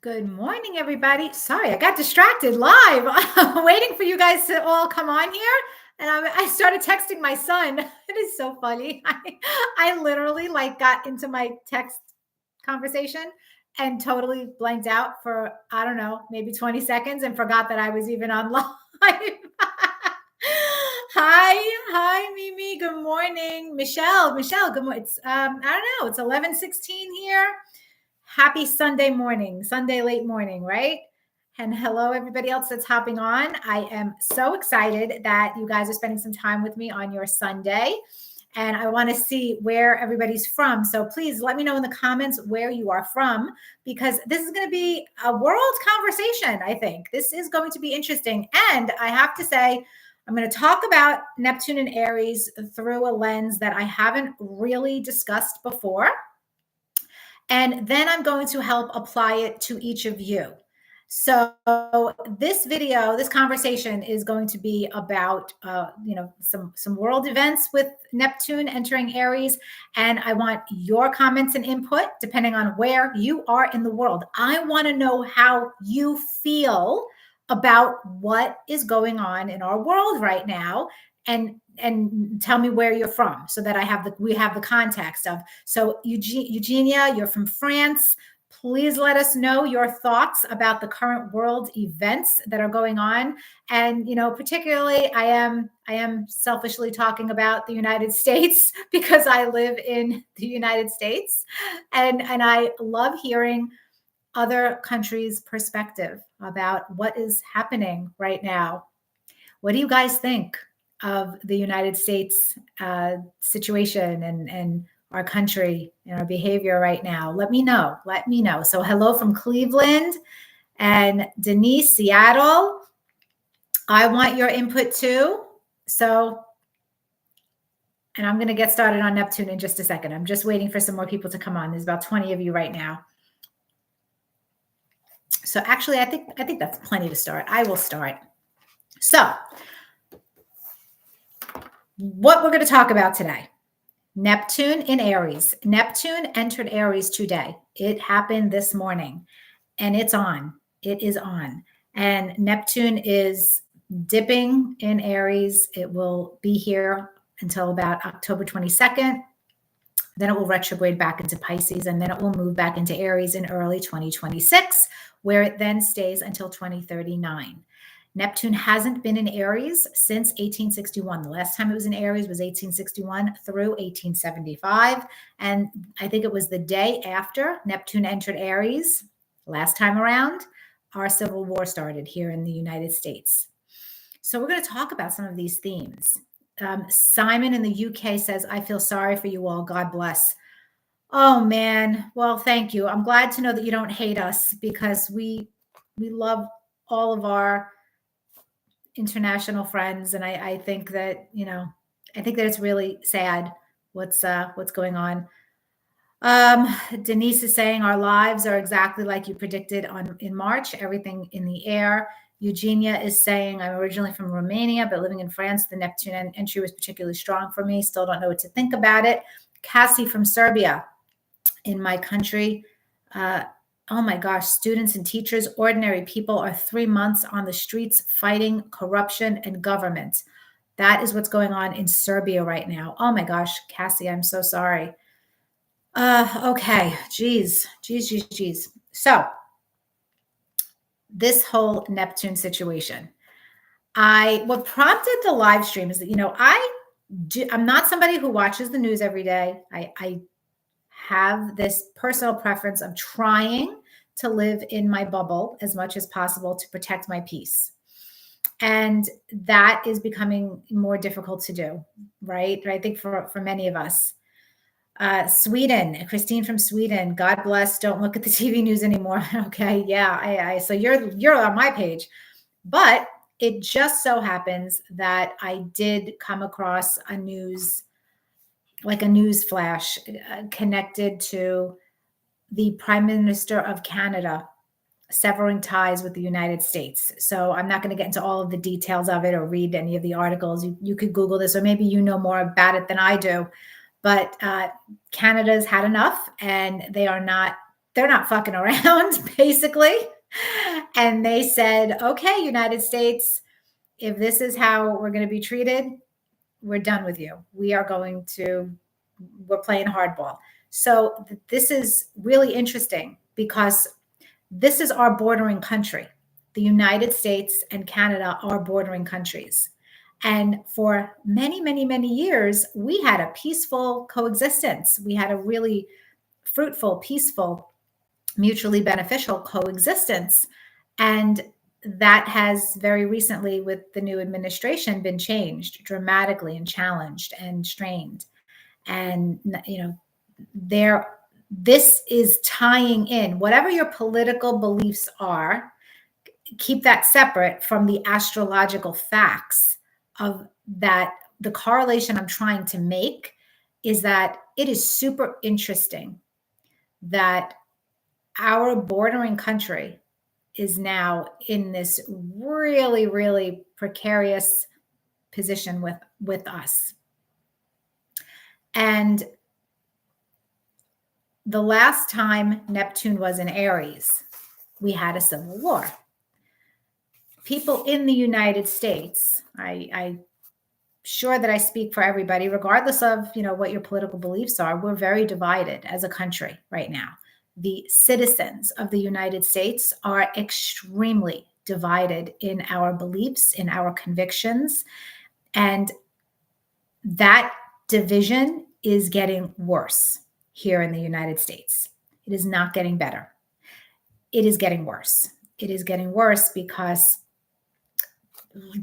Good morning, everybody. Sorry, I got distracted live, waiting for you guys to all come on here. And I started texting my son. It is so funny. I literally got into my text conversation and totally blanked out for, I don't know, maybe 20 seconds and forgot that I was even on live. Hi, Mimi. Good morning. Michelle, good morning. It's I don't know, it's 11:16 here. Happy Sunday morning, Sunday late morning, right? And hello, everybody else that's hopping on. I am so excited that you guys are spending some time with me on your Sunday. And I want to see where everybody's from. So please let me know in the comments where you are from, because this is going to be a world conversation, I think. This is going to be interesting. And I have to say, I'm going to talk about Neptune and Aries through a lens that I haven't really discussed before. And then I'm going to help apply it to each of you. So this video, this conversation is going to be about, some world events with Neptune entering Aries. And I want your comments and input depending on where you are in the world. I want to know how you feel about what is going on in our world right now, and tell me where you're from, so that we have the context of. So Eugenia, you're from France. Please let us know your thoughts about the current world events that are going on. And, particularly I am selfishly talking about the United States because I live in the United States, and I love hearing other countries' perspective about what is happening right now. What do you guys think of the United States situation and our country and our behavior right now? Let me know. So hello from Cleveland, and Denise, Seattle. I want your input too. So, and I'm going to get started on Neptune in just a second. I'm just waiting for some more people to come on. There's about 20 of you right now. So actually, I think that's plenty to start. I will start. So what we're going to talk about today: Neptune in Aries. Neptune entered Aries today. It happened this morning, and it's on. It is on. And Neptune is dipping in Aries. It will be here until about October 22nd. Then it will retrograde back into Pisces, and then it will move back into Aries in early 2026, where it then stays until 2039. Neptune hasn't been in Aries since 1861. The last time it was in Aries was 1861 through 1875. And I think it was the day after Neptune entered Aries last time around, our Civil War started here in the United States. So we're going to talk about some of these themes. Simon in the UK says, I feel sorry for you all. God bless. Oh, man. Well, thank you. I'm glad to know that you don't hate us, because we love all of our international friends. And I think that, it's really sad what's going on. Denise is saying our lives are exactly like you predicted in March, everything in the air. Eugenia is saying, I'm originally from Romania, but living in France, the Neptune entry was particularly strong for me. Still don't know what to think about it. Cassie from Serbia, in my country, oh my gosh, students and teachers, ordinary people are 3 months on the streets fighting corruption and government. That is what's going on in Serbia right now. Oh my gosh, Cassie, I'm so sorry. Okay, geez. So this whole Neptune situation, what prompted the live stream is that, I'm not somebody who watches the news every day. I have this personal preference of trying to live in my bubble as much as possible to protect my peace. And that is becoming more difficult to do, right? I think for many of us. Sweden, Christine from Sweden, God bless. Don't look at the TV news anymore. Okay. Yeah. So you're on my page, but it just so happens that I did come across a news flash connected to the Prime Minister of Canada severing ties with the United States. So I'm not going to get into all of the details of it or read any of the articles. You could Google this, or maybe you know more about it than I do. But Canada's had enough, and they are not they're not fucking around, basically. And they said, okay, United States, if this is how we're going to be treated, we're done with you. We're playing hardball. So this is really interesting because this is our bordering country. The United States and Canada are bordering countries. And for many, many, many years, we had a peaceful coexistence. We had a really fruitful, peaceful, mutually beneficial coexistence. And that has very recently, with the new administration, been changed dramatically and challenged and strained. And, this is tying in whatever your political beliefs are, keep that separate from the astrological facts of that. The correlation I'm trying to make is that it is super interesting that our bordering country is now in this really, really precarious position with us. And the last time Neptune was in Aries, we had a civil war. People in the United States, I'm sure that I speak for everybody, regardless of what your political beliefs are, we're very divided as a country right now. The citizens of the United States are extremely divided in our beliefs, in our convictions, and that division is getting worse here in the United States. It is not getting better. It is getting worse. It is getting worse because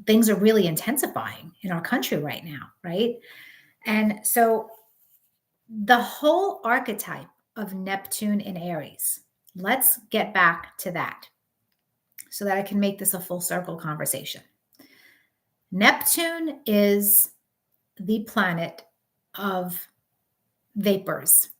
things are really intensifying in our country right now, right? And so the whole archetype of Neptune in Aries, let's get back to that so that I can make this a full circle conversation. Neptune is the planet of vapors.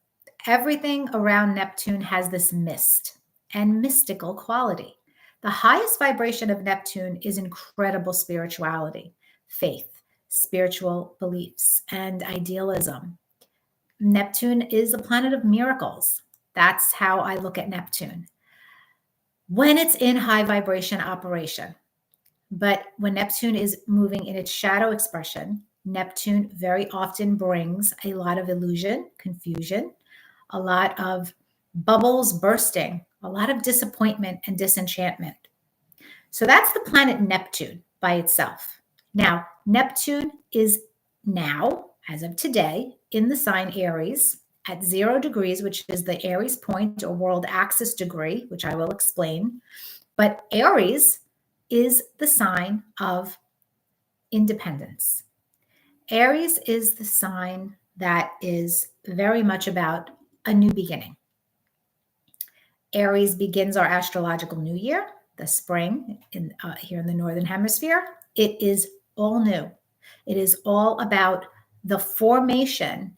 Everything around Neptune has this mist and mystical quality. The highest vibration of Neptune is incredible spirituality, faith, spiritual beliefs, and idealism. Neptune is a planet of miracles. That's how I look at Neptune. When it's in high vibration operation, but when Neptune is moving in its shadow expression, Neptune very often brings a lot of illusion, confusion, a lot of bubbles bursting, a lot of disappointment and disenchantment. So that's the planet Neptune by itself. Now, Neptune is now, as of today, in the sign Aries at 0 degrees, which is the Aries point or world axis degree, which I will explain. But Aries is the sign of independence. Aries is the sign that is very much about a new beginning. Aries begins our astrological new year, the spring here in the Northern Hemisphere. It is all new. It is all about the formation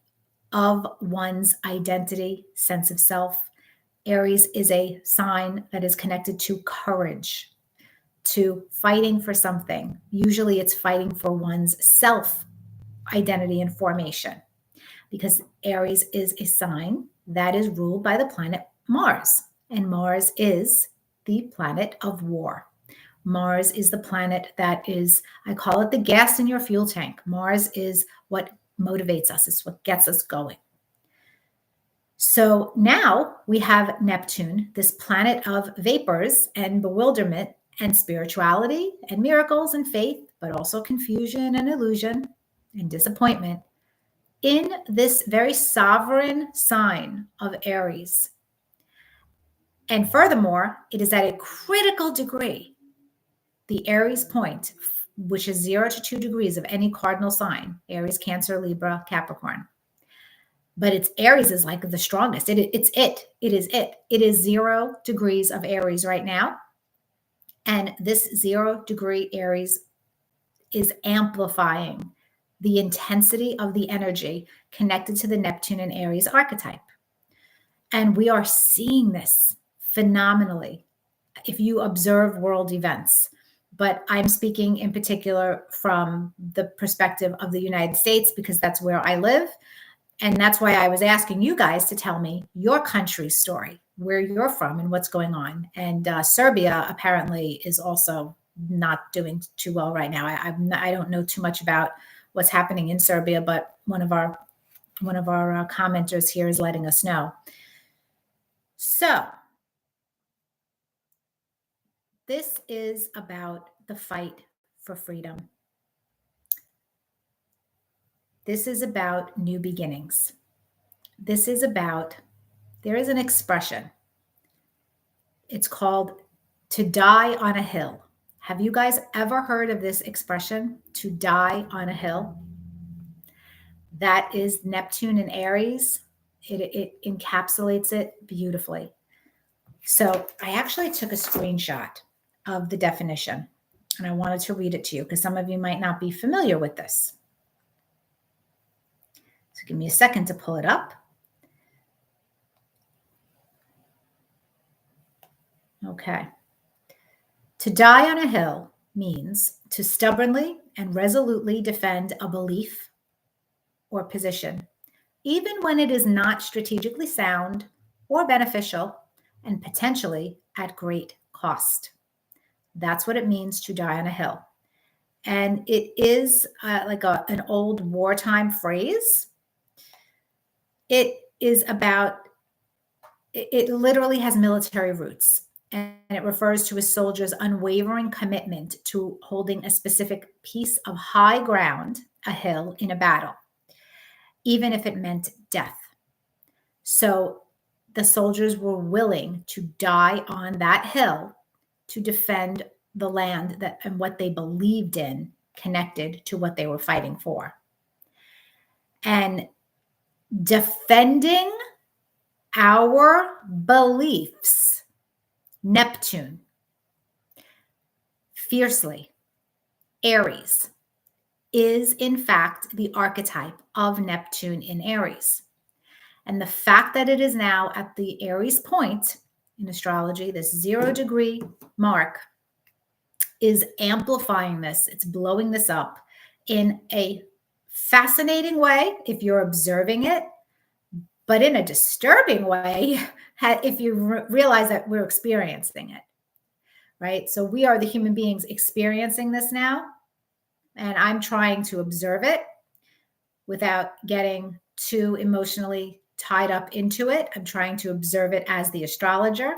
of one's identity, sense of self. Aries is a sign that is connected to courage, to fighting for something. Usually it's fighting for one's self identity and formation, because Aries is a sign that is ruled by the planet Mars. And Mars is the planet of war. Mars is the planet that is, I call it the gas in your fuel tank. Mars is what motivates us. It's what gets us going. So now we have Neptune, this planet of vapors and bewilderment and spirituality and miracles and faith, but also confusion and illusion and disappointment in this very sovereign sign of Aries. And furthermore, it is at a critical degree, the Aries point, which is 0 to 2 degrees of any cardinal sign, Aries, Cancer, Libra, Capricorn. But it's Aries is like the strongest. It is it. It is 0 degrees of Aries right now. And this 0 degree Aries is amplifying the intensity of the energy connected to the Neptune and Aries archetype. And we are seeing this phenomenally if you observe world events. But I'm speaking in particular from the perspective of the United States because that's where I live. And that's why I was asking you guys to tell me your country's story, where you're from and what's going on. And Serbia apparently is also not doing too well right now. I don't know too much about what's happening in Serbia, but one of our commenters here is letting us know. So this is about the fight for freedom. This is about new beginnings. This is about, there is an expression. It's called to die on a hill. Have you guys ever heard of this expression, to die on a hill? That is Neptune in Aries. It encapsulates it beautifully. So I actually took a screenshot of the definition, and I wanted to read it to you because some of you might not be familiar with this. So give me a second to pull it up. Okay. To die on a hill means to stubbornly and resolutely defend a belief or position, even when it is not strategically sound or beneficial and potentially at great cost. That's what it means to die on a hill. And it is like an old wartime phrase. It is about, it literally has military roots. And it refers to a soldier's unwavering commitment to holding a specific piece of high ground, a hill, in a battle, even if it meant death. So the soldiers were willing to die on that hill to defend the land that and what they believed in connected to what they were fighting for. And defending our beliefs, Neptune, fiercely, Aries, is in fact the archetype of Neptune in Aries. And the fact that it is now at the Aries point in astrology, this 0 degree mark, is amplifying this. It's blowing this up in a fascinating way if you're observing it, but in a disturbing way if you realize that we're experiencing it, right? So we are the human beings experiencing this now, and I'm trying to observe it without getting too emotionally tied up into it. I'm trying to observe it as the astrologer.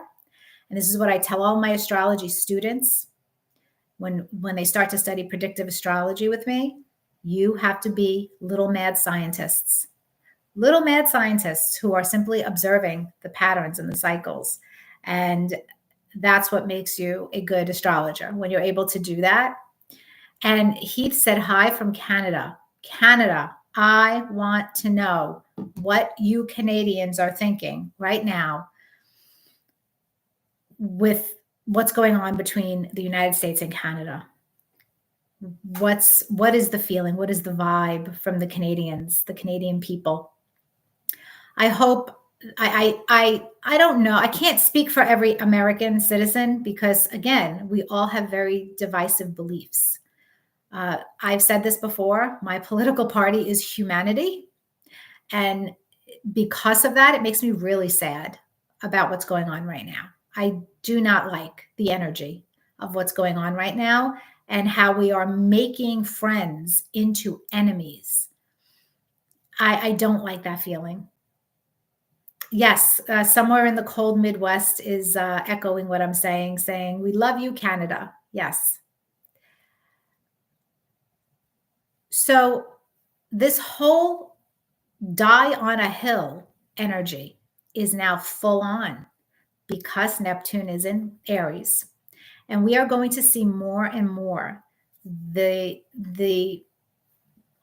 And this is what I tell all my astrology students when they start to study predictive astrology with me. You have to be little mad scientists who are simply observing the patterns and the cycles. And that's what makes you a good astrologer, when you're able to do that. And Heath said, hi from Canada. Canada, I want to know what you Canadians are thinking right now with what's going on between the United States and Canada. What is the feeling? What is the vibe from the Canadians, the Canadian people? I hope, I don't know. I can't speak for every American citizen because, again, we all have very divisive beliefs. I've said this before. My political party is humanity. And because of that, it makes me really sad about what's going on right now. I do not like the energy of what's going on right now and how we are making friends into enemies. I don't like that feeling. Yes, somewhere in the cold Midwest is echoing what I'm saying, we love you, Canada. Yes. So this whole die on a hill energy is now full on because Neptune is in Aries. And we are going to see more and more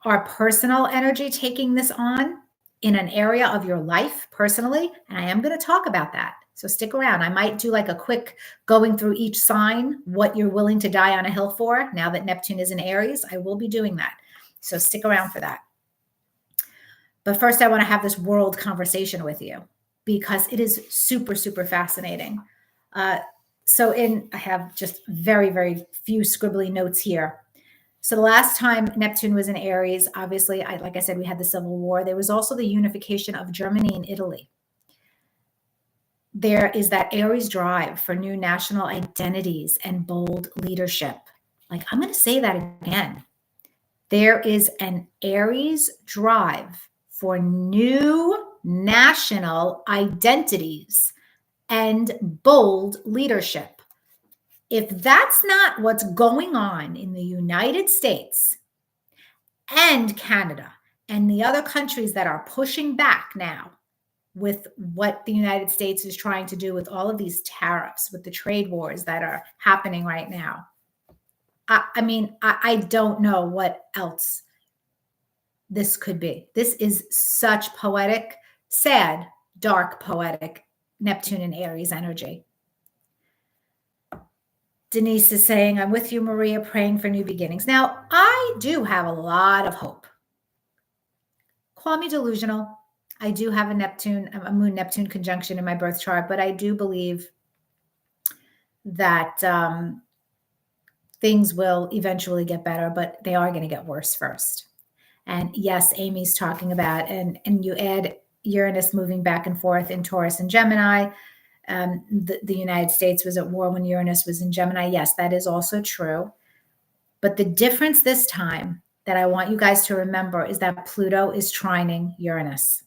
our personal energy taking this on in an area of your life personally. And I am going to talk about that. So stick around. I might do like a quick going through each sign, what you're willing to die on a hill for. Now that Neptune is in Aries, I will be doing that. So stick around for that. But first, I want to have this world conversation with you because it is super, super fascinating. I have just very, very few scribbly notes here. So the last time Neptune was in Aries, obviously, like I said, we had the Civil War. There was also the unification of Germany and Italy. There is that Aries drive for new national identities and bold leadership. Like, I'm going to say that again. There is an Aries drive for new national identities and bold leadership. If that's not what's going on in the United States and Canada and the other countries that are pushing back now with what the United States is trying to do with all of these tariffs, with the trade wars that are happening right now, I don't know what else this could be. This is such poetic, sad, dark, poetic Neptune and Aries energy. Denise is saying, I'm with you, Maria, praying for new beginnings. Now, I do have a lot of hope. Call me delusional. I do have a moon Neptune conjunction in my birth chart, but I do believe that things will eventually get better, but they are going to get worse first. And yes, Amy's talking about, and you add Uranus moving back and forth in Taurus and Gemini. The United States was at war when Uranus was in Gemini. Yes, that is also true. But the difference this time that I want you guys to remember is that Pluto is trining Uranus.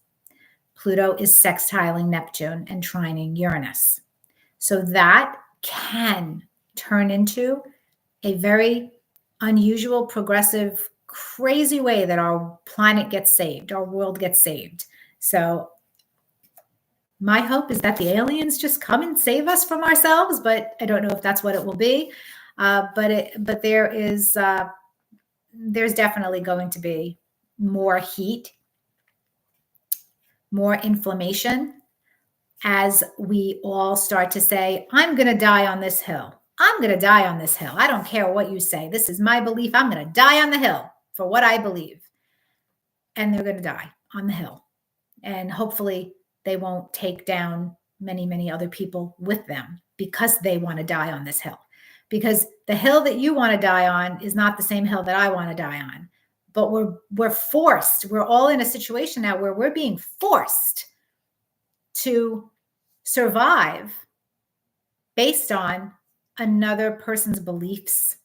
Pluto is sextiling Neptune and trining Uranus. So that can turn into a very unusual, progressive, crazy way that our planet gets saved, our world gets saved. So my hope is that the aliens just come and save us from ourselves, but I don't know if that's what it will be. But there's definitely going to be more heat, more inflammation, as we all start to say, I'm going to die on this hill. I'm going to die on this hill. I don't care what you say. This is my belief. I'm going to die on the hill for what I believe. And they're going to die on the hill. And hopefully they won't take down many, many other people with them because they want to die on this hill. Because the hill that you want to die on is not the same hill that I want to die on. But we're forced. We're all in a situation now where we're being forced to survive based on another person's beliefs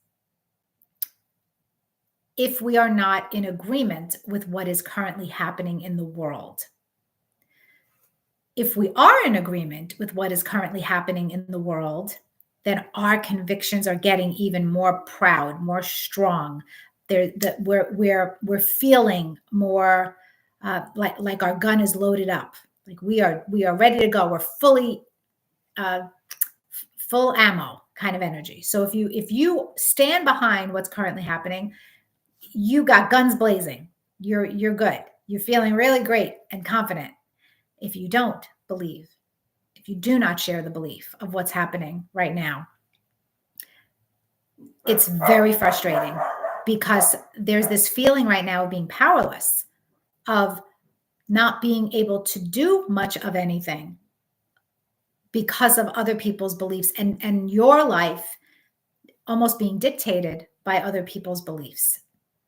if we are not in agreement with what is currently happening in the world. If we are in agreement with what is currently happening in the world, then our convictions are getting even more proud, more strong. We're feeling more like our gun is loaded up. Like we are ready to go. We're fully full ammo kind of energy. So if you stand behind what's currently happening, you got guns blazing. You're good. You're feeling really great and confident. If you don't believe, if you do not share the belief of what's happening right now, it's very frustrating because there's this feeling right now of being powerless, of not being able to do much of anything because of other people's beliefs and your life almost being dictated by other people's beliefs.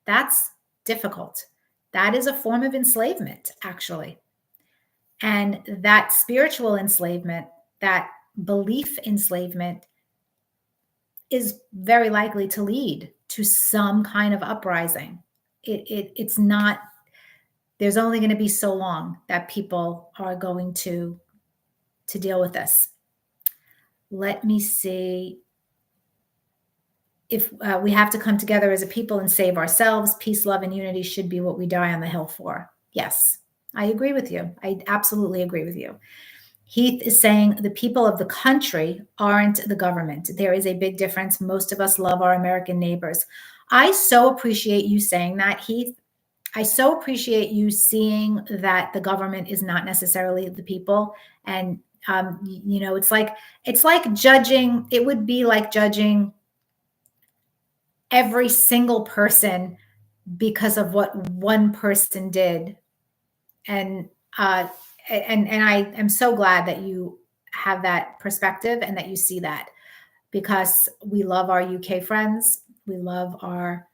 That's difficult. That is a form of enslavement, actually. And that spiritual enslavement, that belief enslavement, is very likely to lead to some kind of uprising. It's not, there's only going to be so long that people are going to deal with this. Let me see. If we have to come together as a people and save ourselves, peace, love, and unity should be what we die on the hill for. Yes, I agree with you. I absolutely agree with you. Heath is saying the people of the country aren't the government. There is a big difference. Most of us love our American neighbors. I so appreciate you saying that, Heath. I so appreciate you seeing that the government is not necessarily the people. And, it's like judging, it would be like judging every single person because of what one person did. And I am so glad that you have that perspective and that you see that, because we love our UK friends. We love our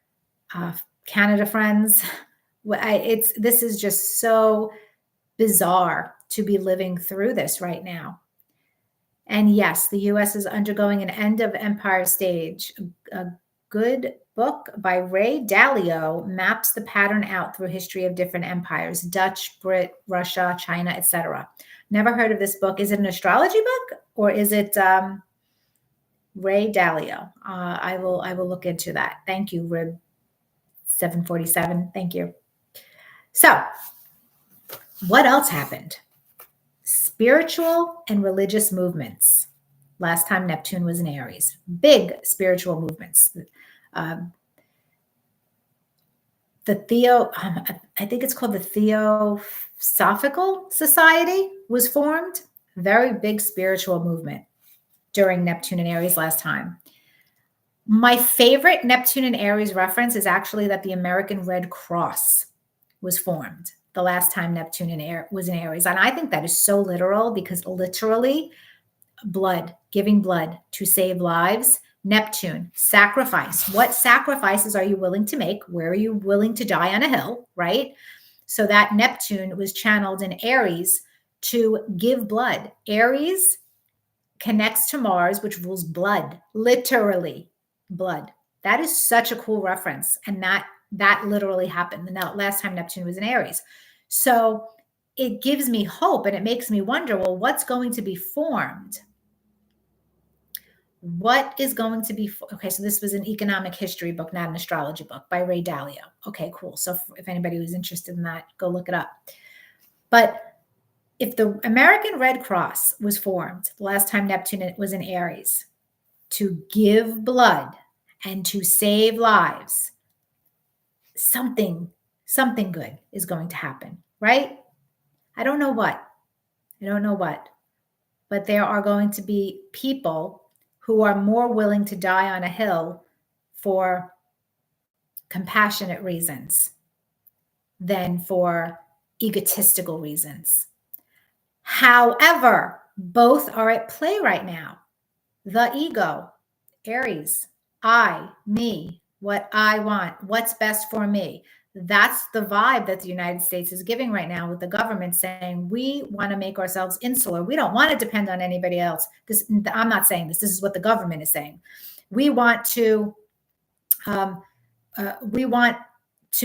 Canada friends. This is just so bizarre to be living through this right now. And yes, the US is undergoing an end of empire stage. A good book by Ray Dalio maps the pattern out through history of different empires: Dutch, Brit, Russia, China, etc. Never heard of this book. Is it an astrology book, or is it Ray Dalio? I will look into that. Thank you, Rib 747. Thank you. So, what else happened? Spiritual and religious movements. Last time Neptune was in Aries. Big spiritual movements. I think it's called the Theosophical Society was formed. Very big spiritual movement during Neptune and Aries last time. My favorite Neptune and Aries reference is actually that the American Red Cross was formed the last time Neptune was in Aries. And I think that is so literal, because literally blood, giving blood to save lives. Neptune, sacrifice. What sacrifices are you willing to make? Where are you willing to die on a hill, right? So that Neptune was channeled in Aries to give blood. Aries connects to Mars, which rules blood, literally blood. That is such a cool reference. And that literally happened the last time Neptune was in Aries. So it gives me hope, and it makes me wonder, well, what's going to be formed? What is going to be, okay, so this was an economic history book, not an astrology book, by Ray Dalio. Okay, cool. So if anybody was interested in that, go look it up. But if the American Red Cross was formed the last time Neptune was in Aries to give blood and to save lives, something good is going to happen, right? I don't know what, but there are going to be people who are more willing to die on a hill for compassionate reasons than for egotistical reasons. However, both are at play right now. The ego, Aries, I, me, what I want, what's best for me. That's the vibe that the United States is giving right now, with the government saying, we want to make ourselves insular. We don't want to depend on anybody else. I'm not saying this. This is what the government is saying. We want to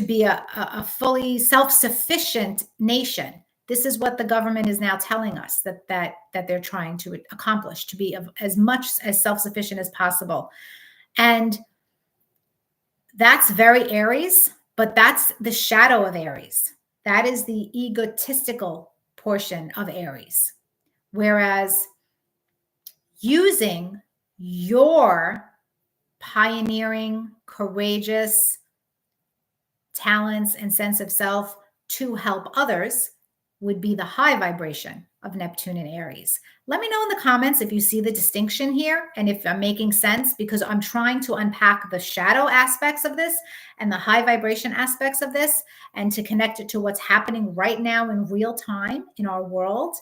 be a fully self-sufficient nation. This is what the government is now telling us that they're trying to accomplish, to be as much as self-sufficient as possible. And that's very Aries, but that's the shadow of Aries. That is the egotistical portion of Aries. Whereas using your pioneering, courageous talents and sense of self to help others would be the high vibration of Neptune and Aries. Let me know in the comments if you see the distinction here and if I'm making sense, because I'm trying to unpack the shadow aspects of this and the high vibration aspects of this, and to connect it to what's happening right now in real time in our world,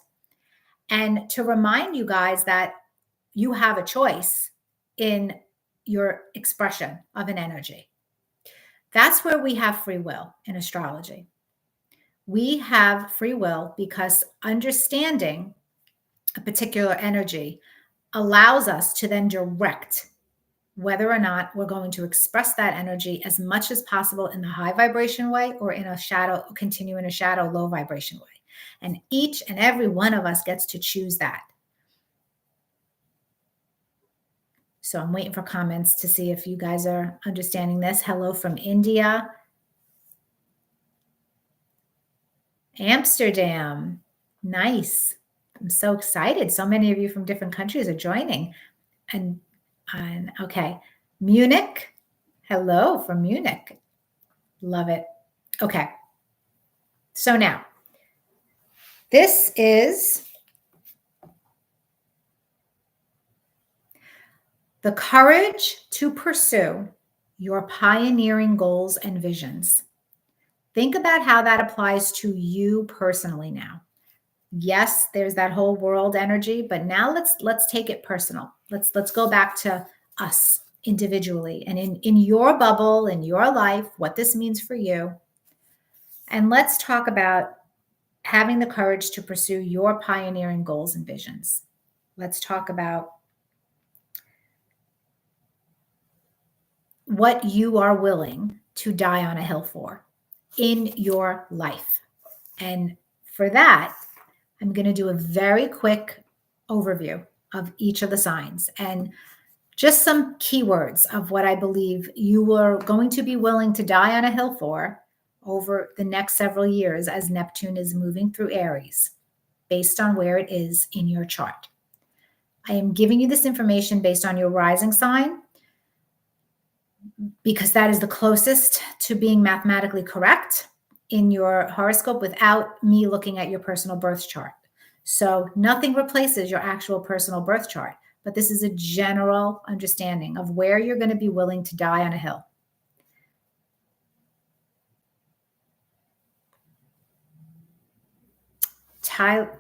and to remind you guys that you have a choice in your expression of an energy. That's where we have free will in astrology. We have free will because understanding a particular energy allows us to then direct whether or not we're going to express that energy as much as possible in the high vibration way, or in a shadow, continue in a shadow, low vibration way. And each and every one of us gets to choose that. So I'm waiting for comments to see if you guys are understanding this. Hello from India. Amsterdam. Nice. I'm so excited. So many of you from different countries are joining. And okay. Munich. Hello from Munich. Love it. Okay. So now, this is the courage to pursue your pioneering goals and visions. Think about how that applies to you personally now. Yes, there's that whole world energy, but now let's take it personal. Let's go back to us individually and in your bubble, in your life, what this means for you. And let's talk about having the courage to pursue your pioneering goals and visions. Let's talk about what you are willing to die on a hill for in your life. And for that, I'm going to do a very quick overview of each of the signs and just some keywords of what I believe you are going to be willing to die on a hill for over the next several years as Neptune is moving through Aries, based on where it is in your chart. I am giving you this information based on your rising sign because that is the closest to being mathematically correct in your horoscope without me looking at your personal birth chart. So nothing replaces your actual personal birth chart, but this is a general understanding of where you're going to be willing to die on a hill.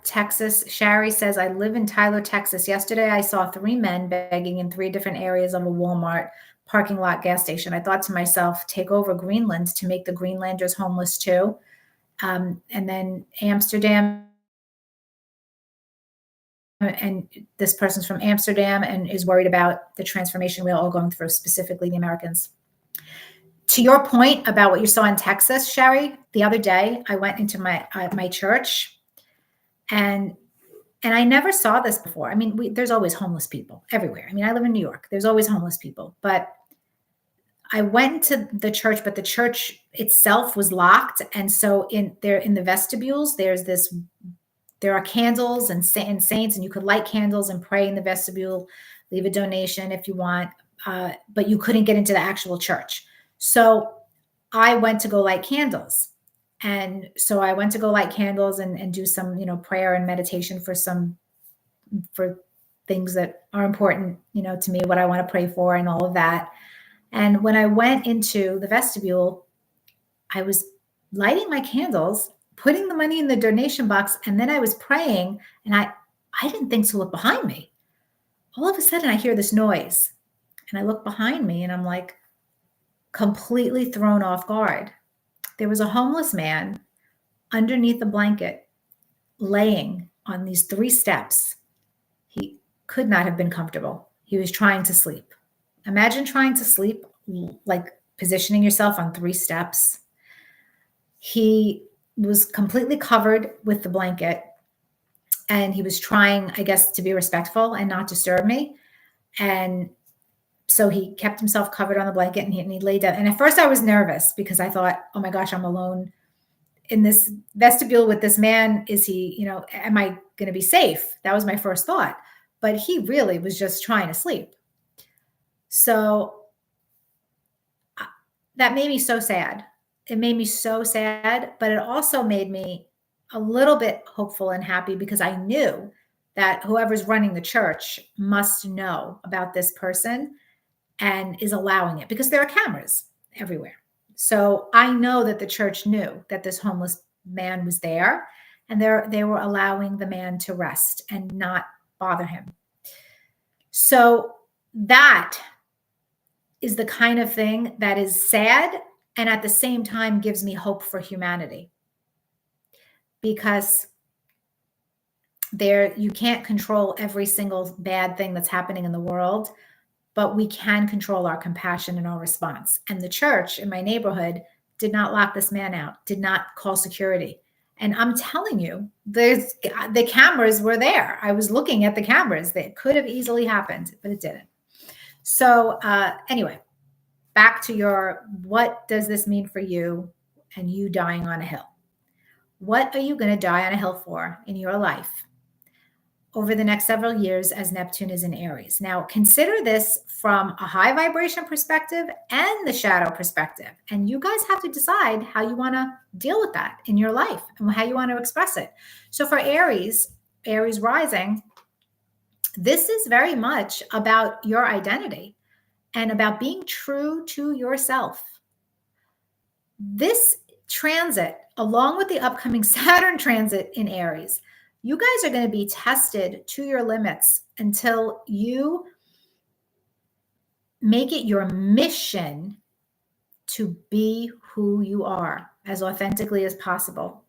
Texas. Shari says, I live in Tyler, Texas. Yesterday, I saw 3 men begging in 3 different areas of a Walmart parking lot gas station. I thought to myself, take over Greenland to make the Greenlanders homeless too. And then Amsterdam, and this person's from Amsterdam and is worried about the transformation we're all going through, specifically the Americans. To your point about what you saw in Texas, Shari, the other day, I went into my church. And I never saw this before. I mean, there's always homeless people everywhere. I mean, I live in New York. There's always homeless people. But I went to the church, but the church itself was locked. And so in the vestibules, there are candles and saints, and you could light candles and pray in the vestibule, leave a donation if you want, but you couldn't get into the actual church. So I went to go light candles. And so I went to go light candles and do some, prayer and meditation for things that are important, to me, what I want to pray for and all of that. And when I went into the vestibule, I was lighting my candles, putting the money in the donation box, and then I was praying, and I didn't think to look behind me. All of a sudden I hear this noise, and I look behind me, and I'm like completely thrown off guard. There was a homeless man underneath a blanket laying on these 3 steps. He could not have been comfortable. He was trying to sleep. Imagine trying to sleep, like positioning yourself on 3 steps. He was completely covered with the blanket, and he was trying, I guess, to be respectful and not disturb me. And so he kept himself covered on the blanket, and he laid down. And at first I was nervous because I thought, oh my gosh, I'm alone in this vestibule with this man. Is he, am I going to be safe? That was my first thought. But he really was just trying to sleep. So that made me so sad. It made me so sad, but it also made me a little bit hopeful and happy because I knew that whoever's running the church must know about this person and is allowing it, because there are cameras everywhere. So I know that the church knew that this homeless man was there, and they were allowing the man to rest and not bother him. So that is the kind of thing that is sad and at the same time gives me hope for humanity, because you can't control every single bad thing that's happening in the world, but we can control our compassion and our response. And the church in my neighborhood did not lock this man out, did not call security. And I'm telling you, the cameras were there. I was looking at the cameras. That could have easily happened, but it didn't. So anyway, back to what does this mean for you and you dying on a hill? What are you going to die on a hill for in your life over the next several years as Neptune is in Aries? Now, consider this from a high vibration perspective and the shadow perspective. And you guys have to decide how you want to deal with that in your life and how you want to express it. So for Aries rising, this is very much about your identity and about being true to yourself. This transit, along with the upcoming Saturn transit in Aries, you guys are going to be tested to your limits until you make it your mission to be who you are as authentically as possible.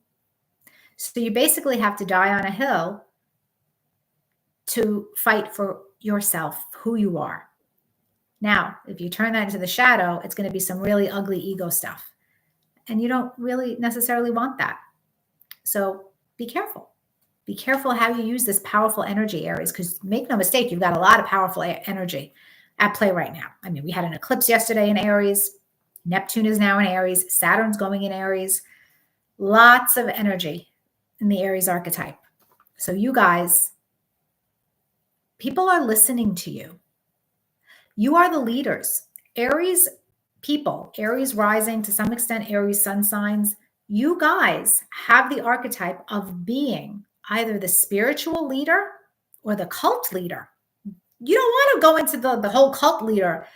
So you basically have to die on a hill to fight for yourself, who you are. Now, if you turn that into the shadow, it's going to be some really ugly ego stuff. And you don't really necessarily want that. So be careful. Be careful how you use this powerful energy, Aries, because make no mistake, you've got a lot of powerful energy at play right now. I mean, we had an eclipse yesterday in Aries. Neptune is now in Aries. Saturn's going in Aries. Lots of energy in the Aries archetype. So you guys, people are listening to you. You are the leaders. Aries people, Aries rising, to some extent, Aries sun signs, you guys have the archetype of being either the spiritual leader or the cult leader. You don't want to go into the whole cult leader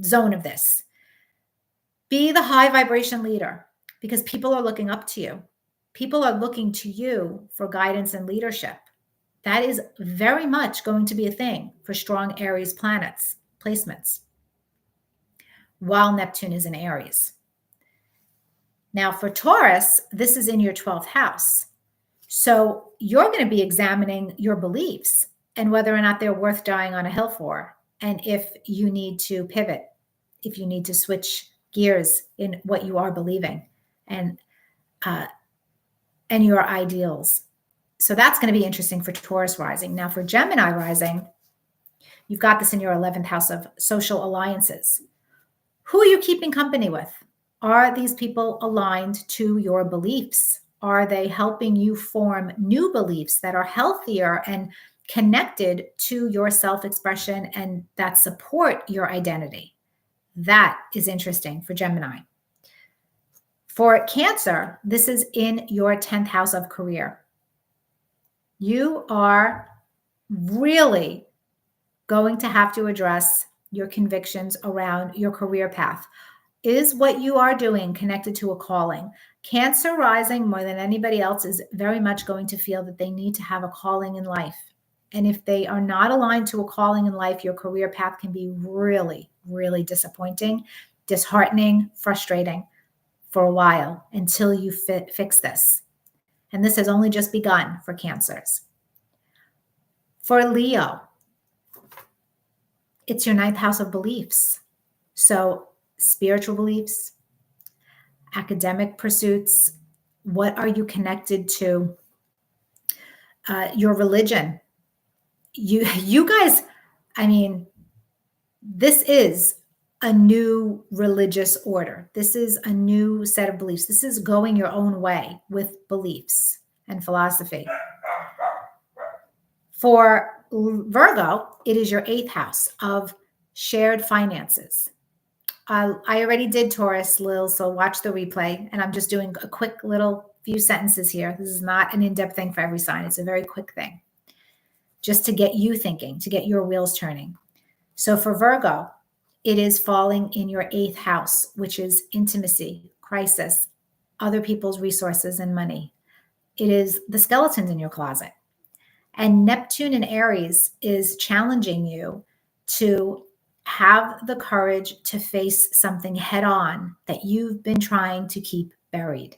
zone of this. Be the high vibration leader because people are looking up to you. People are looking to you for guidance and leadership. That is very much going to be a thing for strong Aries planets, placements, while Neptune is in Aries. Now for Taurus, this is in your 12th house. So you're going to be examining your beliefs and whether or not they're worth dying on a hill for, and if you need to pivot, if you need to switch gears in what you are believing and your ideals. So that's going to be interesting for Taurus rising. Now for Gemini rising, you've got this in your 11th house of social alliances. Who are you keeping company with? Are these people aligned to your beliefs? Are they helping you form new beliefs that are healthier and connected to your self-expression and that support your identity? That is interesting for Gemini. For Cancer, this is in your 10th house of career. You are really going to have to address your convictions around your career path. Is what you are doing connected to a calling? Cancer rising, more than anybody else, is very much going to feel that they need to have a calling in life. And if they are not aligned to a calling in life, your career path can be really, really disappointing, disheartening, frustrating for a while until you fix this. And this has only just begun for Cancers. For Leo, it's your 9th house of beliefs. So spiritual beliefs, academic pursuits, what are you connected to? Your religion. You guys, I mean, this is a new religious order. This is a new set of beliefs. This is going your own way with beliefs and philosophy. For Virgo, it is your 8th house of shared finances. I already did Taurus, Lil, so watch the replay. And I'm just doing a quick little few sentences here. This is not an in-depth thing for every sign. It's a very quick thing, just to get you thinking, to get your wheels turning. So for Virgo, it is falling in your 8th house, which is intimacy, crisis, other people's resources and money. It is the skeletons in your closet. And Neptune in Aries is challenging you to have the courage to face something head on that you've been trying to keep buried.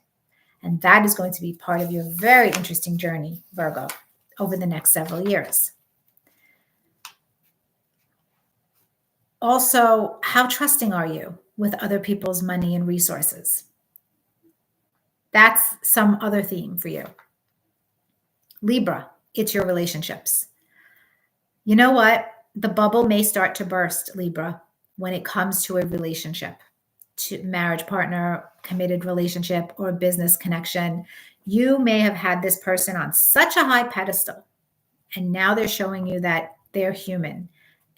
And that is going to be part of your very interesting journey, Virgo, over the next several years. Also, how trusting are you with other people's money and resources? That's some other theme for you. Libra, it's your relationships. You know what? The bubble may start to burst, Libra, when it comes to a relationship, to marriage partner, committed relationship, or business connection. You may have had this person on such a high pedestal, and now they're showing you that they're human.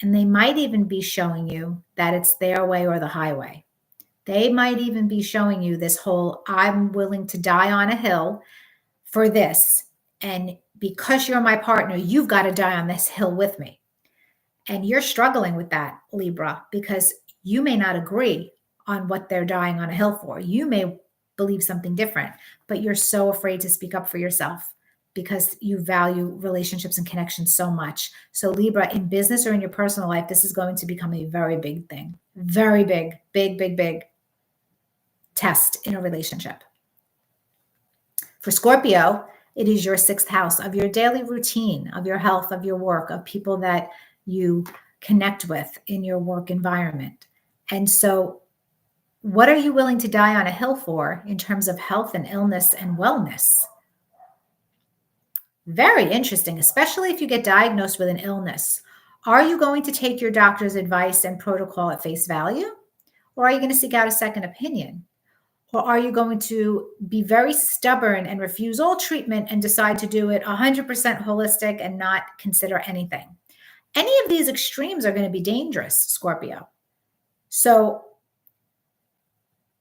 And they might even be showing you that it's their way or the highway. They might even be showing you this whole, I'm willing to die on a hill for this. And because you're my partner, you've got to die on this hill with me. And you're struggling with that, Libra, because you may not agree on what they're dying on a hill for. You may believe something different, but you're so afraid to speak up for yourself because you value relationships and connections so much. So Libra, in business or in your personal life, this is going to become a very big thing. Very big, big, big, big test in a relationship. For Scorpio, it is your 6th house of your daily routine, of your health, of your work, of people that you connect with in your work environment. And so what are you willing to die on a hill for in terms of health and illness and wellness? Very interesting, especially if you get diagnosed with an illness. Are you going to take your doctor's advice and protocol at face value? Or are you going to seek out a second opinion? Or are you going to be very stubborn and refuse all treatment and decide to do it 100% holistic and not consider anything? Any of these extremes are going to be dangerous, Scorpio. So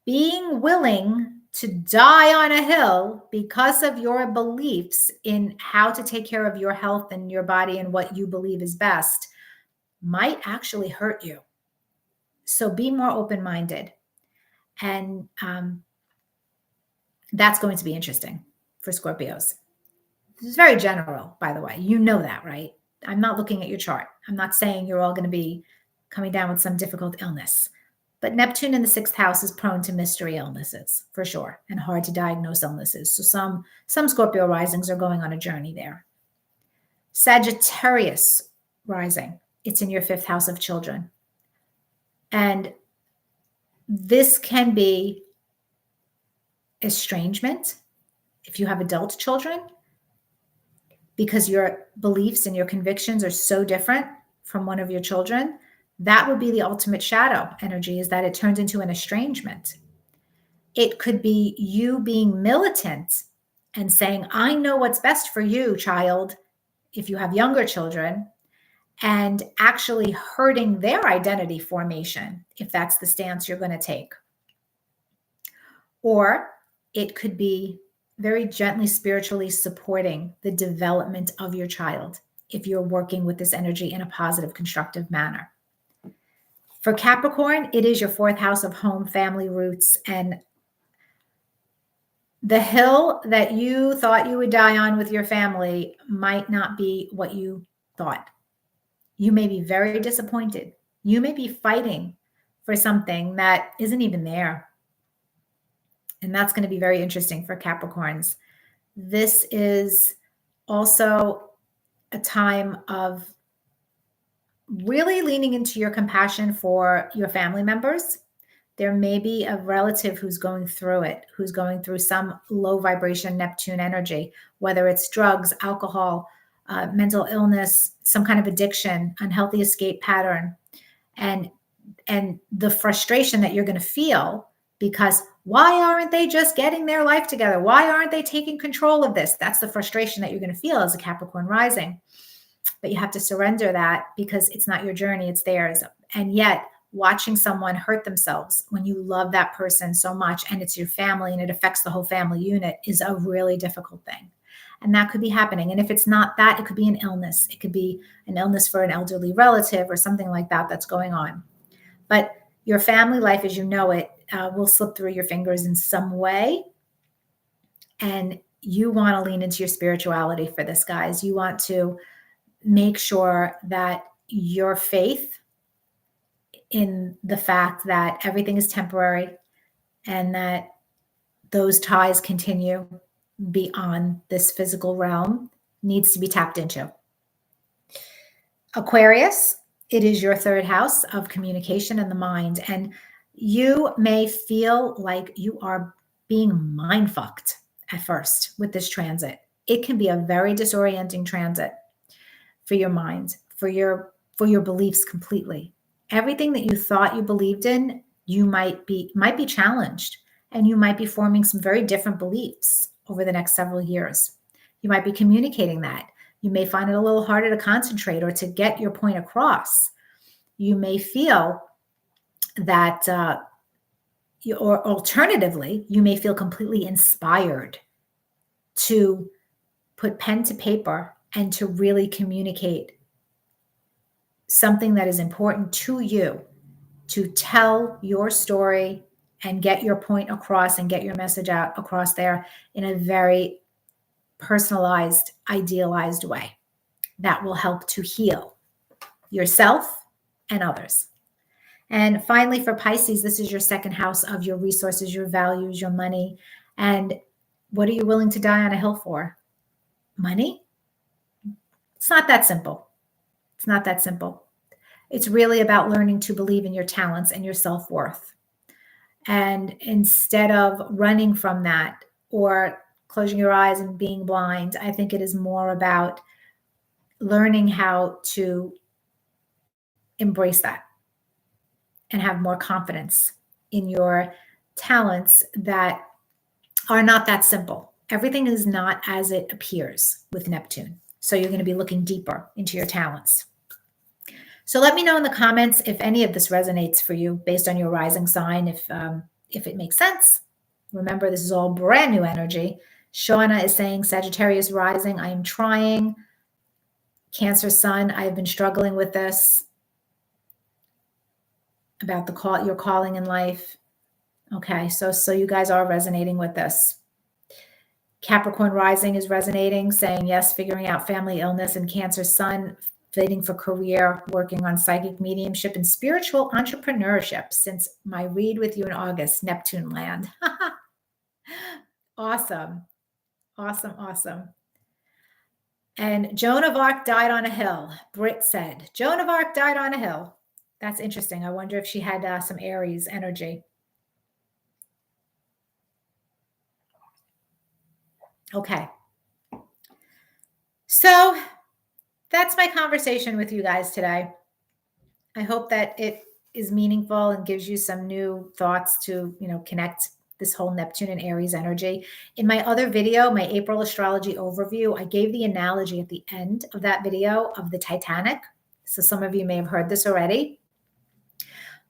being willing to die on a hill because of your beliefs in how to take care of your health and your body and what you believe is best might actually hurt you. So be more open-minded. And that's going to be interesting for Scorpios. This is very general, by the way. You know that, right? I'm not looking at your chart. I'm not saying you're all going to be coming down with some difficult illness. But Neptune in the 6th house is prone to mystery illnesses, for sure, and hard to diagnose illnesses. So some Scorpio risings are going on a journey there. Sagittarius rising, it's in your 5th house of children. And this can be estrangement if you have adult children, because your beliefs and your convictions are so different from one of your children. That would be the ultimate shadow energy, is that it turns into an estrangement. It could be you being militant and saying, I know what's best for you, child, if you have younger children, and actually hurting their identity formation, if that's the stance you're going to take. Or it could be very gently spiritually supporting the development of your child if you're working with this energy in a positive, constructive manner. For Capricorn, it is your 4th house of home, family, roots, and the hill that you thought you would die on with your family might not be what you thought. You may be very disappointed. You may be fighting for something that isn't even there. And that's going to be very interesting for Capricorns. This is also a time of really leaning into your compassion for your family members. There may be a relative who's going through it, who's going through some low vibration Neptune energy, whether it's drugs, alcohol, mental illness, some kind of addiction, unhealthy escape pattern, and the frustration that you're going to feel because why aren't they just getting their life together? Why aren't they taking control of this? That's the frustration that you're going to feel as a Capricorn rising. But you have to surrender that because it's not your journey, it's theirs. And yet watching someone hurt themselves when you love that person so much and it's your family and it affects the whole family unit is a really difficult thing. And that could be happening. And if it's not that, it could be an illness. It could be an illness for an elderly relative or something like that that's going on. But your family life as you know it will slip through your fingers in some way. And you want to lean into your spirituality for this, guys. You want to make sure that your faith in the fact that everything is temporary and that those ties continue beyond this physical realm needs to be tapped into. Aquarius, it is your 3rd house of communication and the mind. And you may feel like you are being mind fucked at first with this transit. It can be a very disorienting transit for your mind, for your beliefs completely. Everything that you thought you believed in, you might be challenged, and you might be forming some very different beliefs over the next several years. You might be communicating that. You may find it a little harder to concentrate or to get your point across. You may feel that, or alternatively, you may feel completely inspired to put pen to paper and to really communicate something that is important to you, to tell your story and get your point across and get your message out across there in a very personalized, idealized way that will help to heal yourself and others. And finally, for Pisces, this is your second house of your resources, your values, your money. And what are you willing to die on a hill for? Money? It's not that simple. It's not that simple. It's really about learning to believe in your talents and your self-worth. And instead of running from that or closing your eyes and being blind, I think it is more about learning how to embrace that and have more confidence in your talents that are not that simple. Everything is not as it appears with Neptune. So you're going to be looking deeper into your talents. So let me know in the comments if any of this resonates for you based on your rising sign, if it makes sense. Remember, this is all brand new energy. Shauna is saying Sagittarius rising. I am trying. Cancer sun. I have been struggling with this about your calling in life. Okay, so you guys are resonating with this. Capricorn rising is resonating, saying yes, figuring out family illness, and Cancer sun, fighting for career, working on psychic mediumship and spiritual entrepreneurship since my read with you in August, Neptune land. Awesome. Awesome. Awesome. And Joan of Arc died on a hill. Britt said, Joan of Arc died on a hill. That's interesting. I wonder if she had some Aries energy. Okay. So that's my conversation with you guys today. I hope that it is meaningful and gives you some new thoughts to, connect this whole Neptune and Aries energy. In my other video, my April astrology overview, I gave the analogy at the end of that video of the Titanic. So some of you may have heard this already.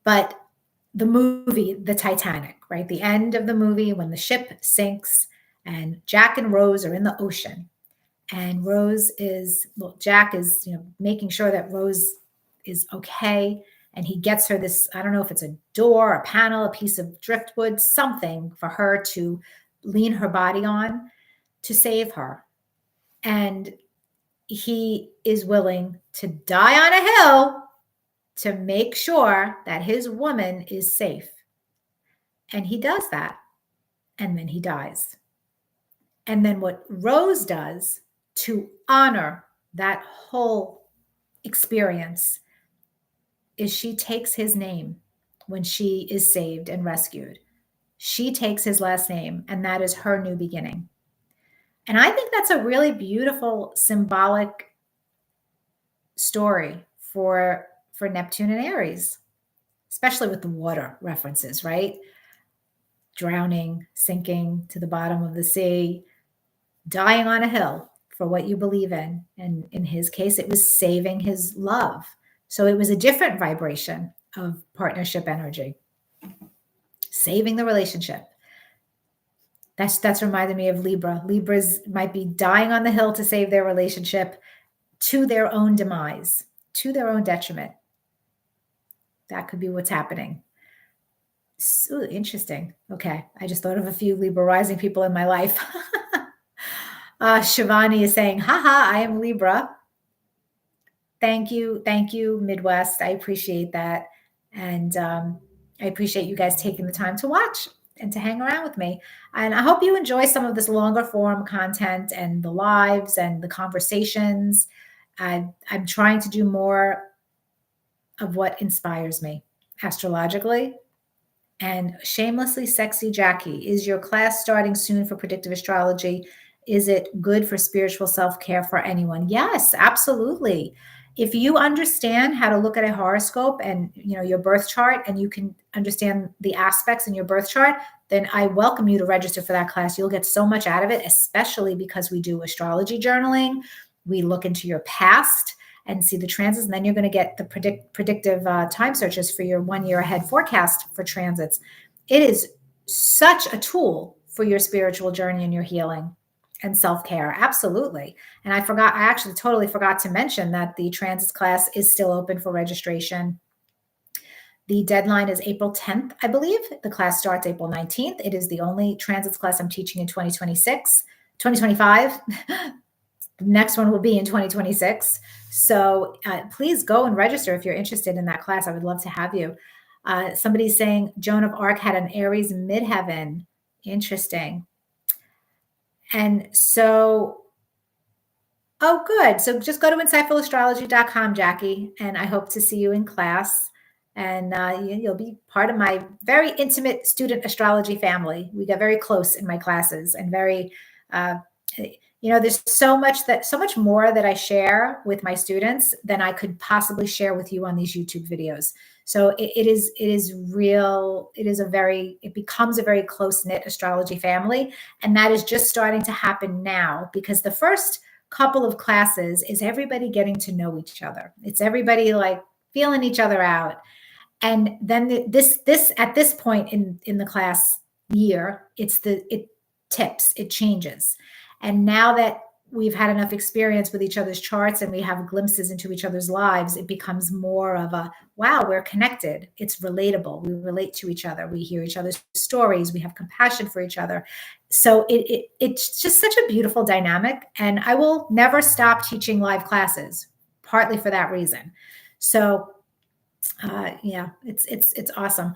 But the movie, the Titanic, right? The end of the movie when the ship sinks and Jack and Rose are in the ocean. And Jack is, making sure that Rose is okay. And he gets her this, I don't know if it's a door, a panel, a piece of driftwood, something for her to lean her body on to save her. And he is willing to die on a hill to make sure that his woman is safe. And he does that. And then he dies. And then what Rose does to honor that whole experience is she takes his name when she is saved and rescued. She takes his last name, and that is her new beginning. And I think that's a really beautiful symbolic story for Neptune and Aries, especially with the water references, right? Drowning, sinking to the bottom of the sea, dying on a hill for what you believe in. And in his case, it was saving his love. So it was a different vibration of partnership energy, saving the relationship. That's reminded me of Libra. Libras might be dying on the hill to save their relationship to their own demise, to their own detriment. That could be what's happening. So interesting. Okay. I just thought of a few Libra rising people in my life. Shivani is saying, haha, I am Libra. Thank you. Thank you, Midwest. I appreciate that. And I appreciate you guys taking the time to watch and to hang around with me. And I hope you enjoy some of this longer form content and the lives and the conversations. I'm trying to do more of what inspires me astrologically. And Shamelessly Sexy Jackie, is your class starting soon for predictive astrology? Is it good for spiritual self-care for anyone? Yes, absolutely. If you understand how to look at a horoscope and your birth chart, and you can understand the aspects in your birth chart, then I welcome you to register for that class. You'll get so much out of it, especially because we do astrology journaling. We look into your past and see the transits, and then you're going to get the predictive time searches for your 1 year ahead forecast for transits. It is such a tool for your spiritual journey and your healing and self-care. Absolutely. And I actually totally forgot to mention that the transits class is still open for registration. The deadline is April 10th, I believe. The class starts April 19th. It is the only transits class I'm teaching in 2026. 2025. The next one will be in 2026. So please go and register if you're interested in that class. I would love to have you. Somebody's saying Joan of Arc had an Aries midheaven. Interesting. And so, oh, good. So just go to insightfulastrology.com, Jackie, and I hope to see you in class. And you'll be part of my very intimate student astrology family. We get very close in my classes and very, there's so much more that I share with my students than I could possibly share with you on these YouTube videos. So it becomes a very close knit astrology family. And that is just starting to happen now, because the first couple of classes is everybody getting to know each other. It's everybody like feeling each other out. And then this at this point in the class year, it tips, it changes. And now that we've had enough experience with each other's charts and we have glimpses into each other's lives, it becomes more of a, wow, we're connected. It's relatable. We relate to each other. We hear each other's stories. We have compassion for each other. So it's just such a beautiful dynamic. And I will never stop teaching live classes, partly for that reason. So it's awesome.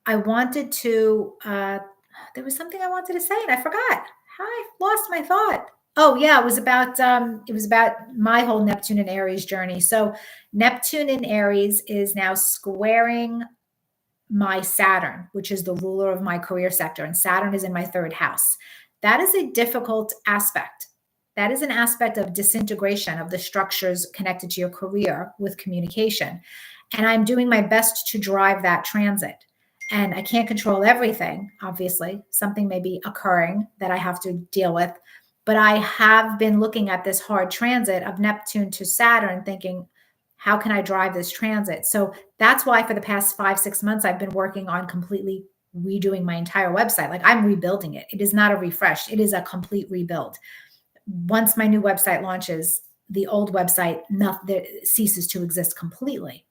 I wanted to, there was something I wanted to say and I forgot. I lost my thought. Oh yeah, it was about my whole Neptune and Aries journey. So Neptune in Aries is now squaring my Saturn, which is the ruler of my career sector, and Saturn is in my third house. That is a difficult aspect. That is an aspect of disintegration of the structures connected to your career with communication. And I'm doing my best to drive that transit. And I can't control everything, obviously. Something may be occurring that I have to deal with. But I have been looking at this hard transit of Neptune to Saturn thinking, how can I drive this transit? So that's why for the past 5-6 months, I've been working on completely redoing my entire website. Like I'm rebuilding it. It is not a refresh. It is a complete rebuild. Once my new website launches, the old website ceases to exist completely.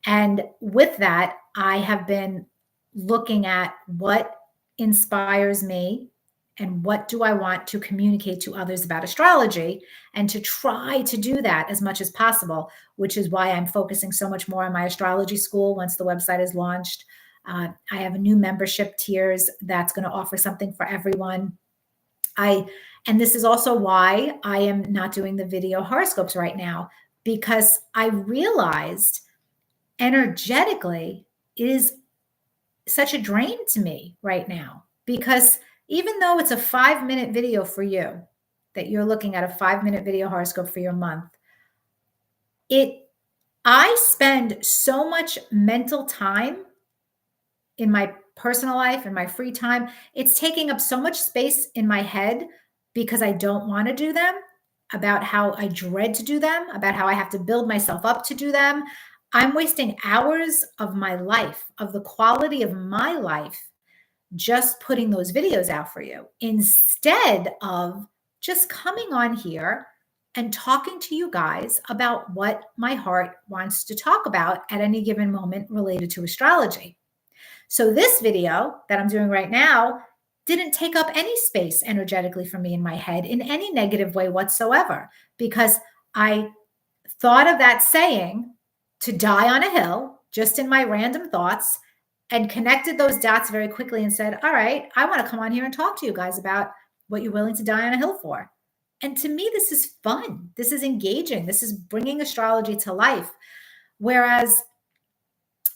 And with that, I have been looking at what inspires me and what do I want to communicate to others about astrology, and to try to do that as much as possible, which is why I'm focusing so much more on my astrology school once the website is launched. I have a new membership tiers that's going to offer something for everyone. And this is also why I am not doing the video horoscopes right now, because I realized energetically it is such a drain to me right now, because even though it's a 5-minute video for you, that you're looking at a 5-minute video horoscope for your month, I spend so much mental time in my personal life and my free time. It's taking up so much space in my head because I don't want to do them, about how I dread to do them, about how I have to build myself up to do them. I'm wasting hours of my life, of the quality of my life, just putting those videos out for you, instead of just coming on here and talking to you guys about what my heart wants to talk about at any given moment related to astrology. So this video that I'm doing right now didn't take up any space energetically for me in my head in any negative way whatsoever, because I thought of that saying, to die on a hill, just in my random thoughts, and connected those dots very quickly and said, all right, I want to come on here and talk to you guys about what you're willing to die on a hill for. And to me, this is fun. This is engaging. This is bringing astrology to life. Whereas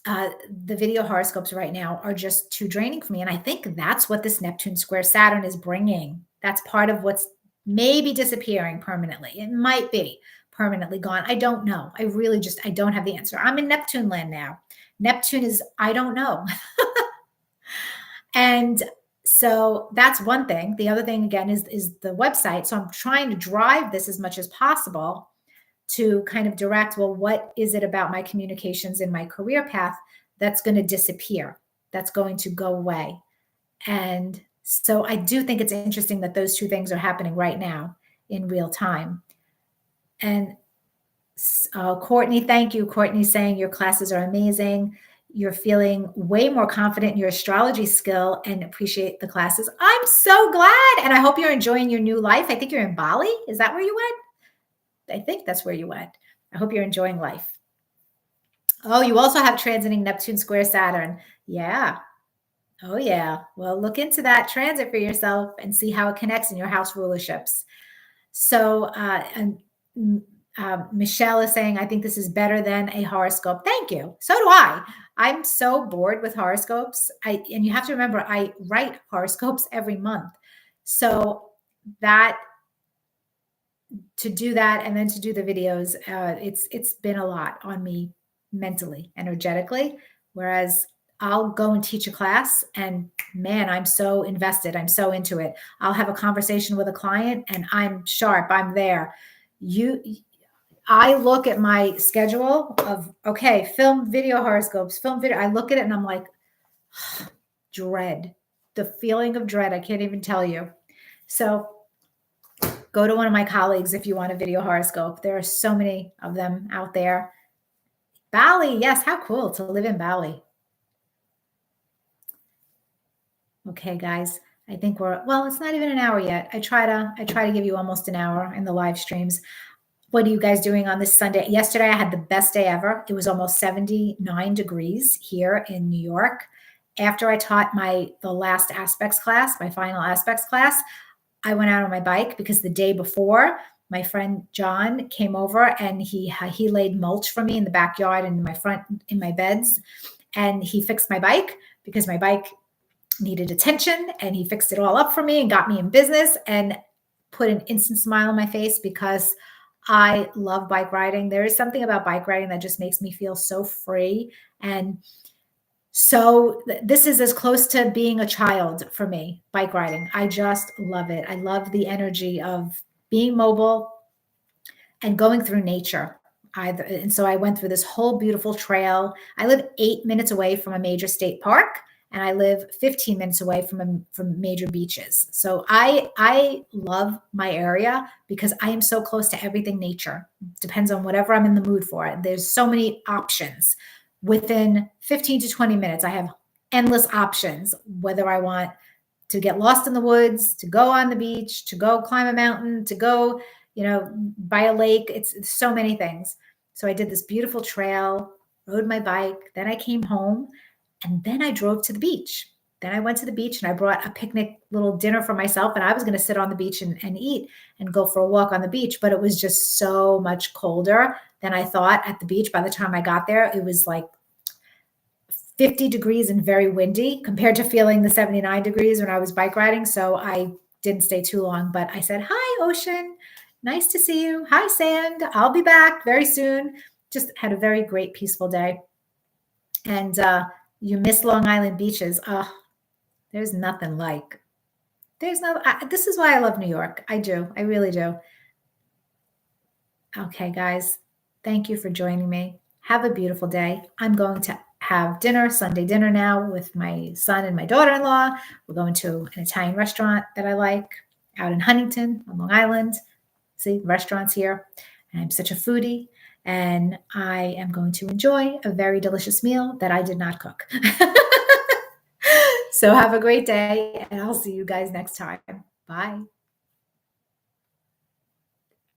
the video horoscopes right now are just too draining for me. And I think that's what this Neptune square Saturn is bringing. That's part of what's maybe disappearing permanently. It might be permanently gone. I don't know. I don't have the answer. I'm in Neptune land now. Neptune is, I don't know. And so that's one thing. The other thing, again, is the website. So I'm trying to drive this as much as possible to kind of direct, well, what is it about my communications in my career path that's going to disappear, that's going to go away? And so I do think it's interesting that those two things are happening right now in real time. And Courtney, thank you. Courtney saying your classes are amazing. you're feeling way more confident in your astrology skill and appreciate the classes. I'm so glad. And I hope you're enjoying your new life. I think you're in Bali. Is that where you went? I think that's where you went. I hope you're enjoying life. Oh, you also have transiting Neptune square Saturn. Yeah. Oh, yeah. Well, look into that transit for yourself and see how it connects in your house rulerships. So, Michelle is saying, I think this is better than a horoscope. Thank you. So do I. I'm so bored with horoscopes. And you have to remember, I write horoscopes every month. So that to do that and then to do the videos, it's been a lot on me mentally, energetically. Whereas I'll go and teach a class and man, I'm so invested. I'm so into it. I'll have a conversation with a client and I'm sharp. I'm there. I look at my schedule of, okay, film, video horoscopes, film, video. I look at it and I'm like, dread, the feeling of dread. I can't even tell you. So go to one of my colleagues if you want a video horoscope. There are so many of them out there. Bali, yes, how cool to live in Bali. Okay, guys, I think well, it's not even an hour yet. I try to give you almost an hour in the live streams. What are you guys doing on this Sunday? Yesterday, I had the best day ever. It was almost 79 degrees here in New York. After I taught the last aspects class, my final aspects class, I went out on my bike because the day before, my friend John came over and he laid mulch for me in the backyard and in my beds, and he fixed my bike because my bike needed attention, and he fixed it all up for me and got me in business and put an instant smile on my face because I love bike riding. There is something about bike riding that just makes me feel so free. And so this is as close to being a child for me, bike riding. I just love it. I love the energy of being mobile and going through nature. And so I went through this whole beautiful trail. I live 8 minutes away from a major state park, and I live 15 minutes away from major beaches. So I love my area because I am so close to everything nature. Depends on whatever I'm in the mood for. There's so many options. Within 15 to 20 minutes, I have endless options, whether I want to get lost in the woods, to go on the beach, to go climb a mountain, to go, by a lake. It's so many things. So I did this beautiful trail, rode my bike. Then I came home and then I drove to the beach. Then I went to the beach and I brought a picnic little dinner for myself. And I was going to sit on the beach and eat and go for a walk on the beach. But it was just so much colder than I thought at the beach. By the time I got there, it was like 50 degrees and very windy compared to feeling the 79 degrees when I was bike riding. So I didn't stay too long, but I said, hi, ocean. Nice to see you. Hi, sand. I'll be back very soon. Just had a very great, peaceful day. And you miss Long Island beaches. Oh, there's nothing like. This is why I love New York. I do. I really do. Okay, guys. Thank you for joining me. Have a beautiful day. I'm going to have dinner, Sunday dinner now with my son and my daughter-in-law. We're going to an Italian restaurant that I like out in Huntington on Long Island. See, restaurants here. And I'm such a foodie. And I am going to enjoy a very delicious meal that I did not cook. So have a great day, and I'll see you guys next time. Bye.